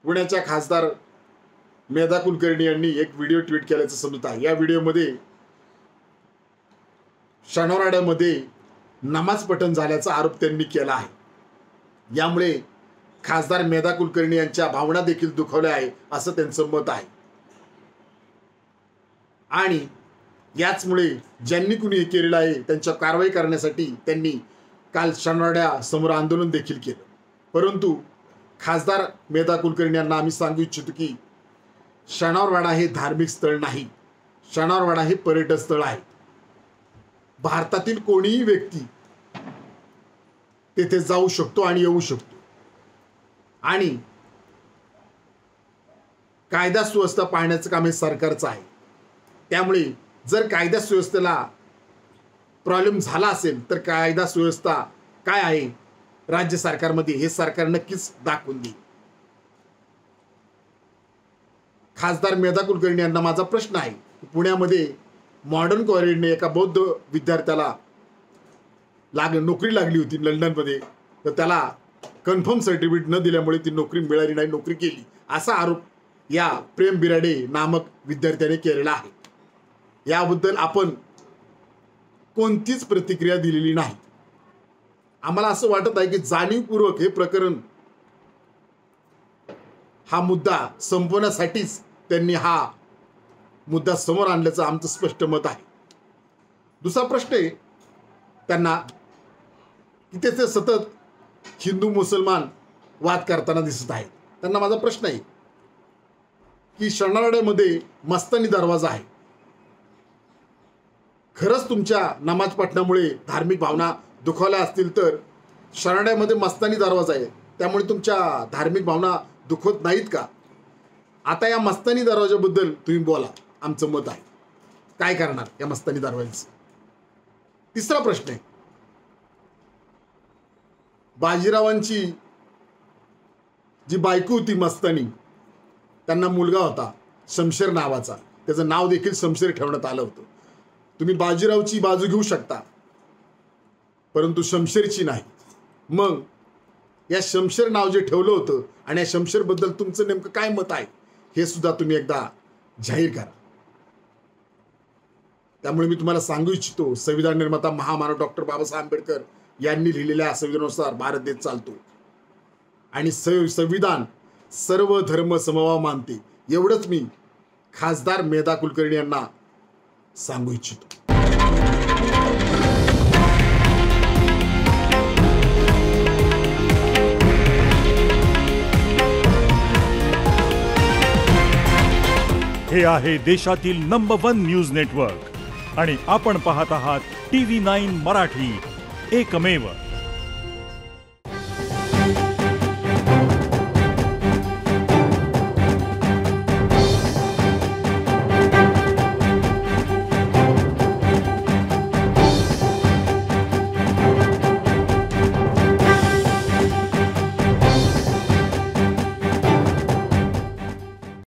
पुण्याच्या खासदार मेधा कुलकर्णी यांनी एक व्हिडिओ ट्विट केल्याचं समजत आहे। या व्हिडिओमध्ये शनिवारवाड्यामध्ये नमाज पठण झाल्याचा आरोप त्यांनी केला आहे। यामुळे खासदार मेधा कुलकर्णी यांच्या भावना देखील दुखावल्या आहे असं त्यांचं मत आहे। आणि याचमुळे ज्यांनी कुणी हे केलेलं आहे त्यांच्या कारवाई करण्यासाठी त्यांनी काल शनिवारवाड्या समोर आंदोलन देखील केलं। परंतु खासदार मेधा कुलकर्णी यांना आम्ही सांगू इच्छितो की शनिवारवाडा हे धार्मिक स्थळ नाही, शनिवारवाडा हे पर्यटन स्थळ आहे। भारतातील कोणीही व्यक्ती तेथे जाऊ शकतो आणि येऊ शकतो आणि कायदा सुव्यवस्था पाळण्याचं काम हे सरकारचं आहे। त्यामुळे जर कायदा सुव्यवस्थेला प्रॉब्लेम झाला असेल तर कायदा सुव्यवस्था काय आहे राज्य सरकारमध्ये हे सरकार नक्कीच दाखवून देईल। खासदार मेधा कुलकर्णी यांना माझा प्रश्न आहे, पुण्यामध्ये मॉडर्न कॉलेजने एका बौद्ध विद्यार्थ्याला नोकरी लागली होती लंडनमध्ये, तर त्याला कन्फर्म सर्टिफिकेट न दिल्यामुळे ती नोकरी मिळाली नाही, नोकरी केली असा आरोप या प्रेम बिराडे नामक विद्यार्थ्याने केलेला आहे। याबद्दल आपण कोणतीच प्रतिक्रिया दिलेली नाही। आम्हाला असं वाटत आहे की जाणीवपूर्वक हे प्रकरण हा मुद्दा संपवण्यासाठीच त्यांनी हा मुद्दा समोर आणल्याचं आमचं स्पष्ट मत आहे। दुसरा प्रश्न आहे त्यांना की ते सतत हिंदू मुसलमान वाद करताना दिसत आहेत। त्यांना माझा प्रश्न आहे की शनिवारवाड्यामध्ये मस्तानी दरवाजा आहे, खरंच तुमच्या नमाज पठणामुळे धार्मिक भावना दुखावल्या असतील तर शनिवारवाड्यामध्ये मस्तानी दरवाजा आहे, त्यामुळे तुमच्या धार्मिक भावना दुखवत नाहीत का? आता या मस्तानी दरवाजाबद्दल तुम्ही बोला, आमचं मत आहे। काय करणार या मस्तानी दरवाजाचं? तिसरा प्रश्न आहे, बाजीरावांची जी बायको होती मस्तानी, त्यांना मुलगा होता शमशेर नावाचा, त्याचं नाव देखील शमशेर ठेवण्यात आलं होतं। तुम्ही बाजीरावची बाजू घेऊ शकता परंतु शमशेरची नाही। मग या शमशेर नाव जे ठेवलं होतं आणि या शमशेर बद्दल तुमचं नेमकं काय मत आहे हे सुद्धा तुम्ही एकदा जाहीर करा। त्यामुळे मी तुम्हाला सांगू इच्छितो, संविधान निर्माता महामानव डॉक्टर बाबासाहेब आंबेडकर यांनी लिहिलेल्या संविधानानुसार भारत देश चालतो आणि संविधान सर्व धर्म समभाव मानते, एवढंच मी खासदार मेधा कुलकर्णी यांना सांगू इच्छितो। हे आहे देशातील नंबर 1 न्यूज नेटवर्क आणि आपण पाहत आहात TV9 मराठी, एकमेव।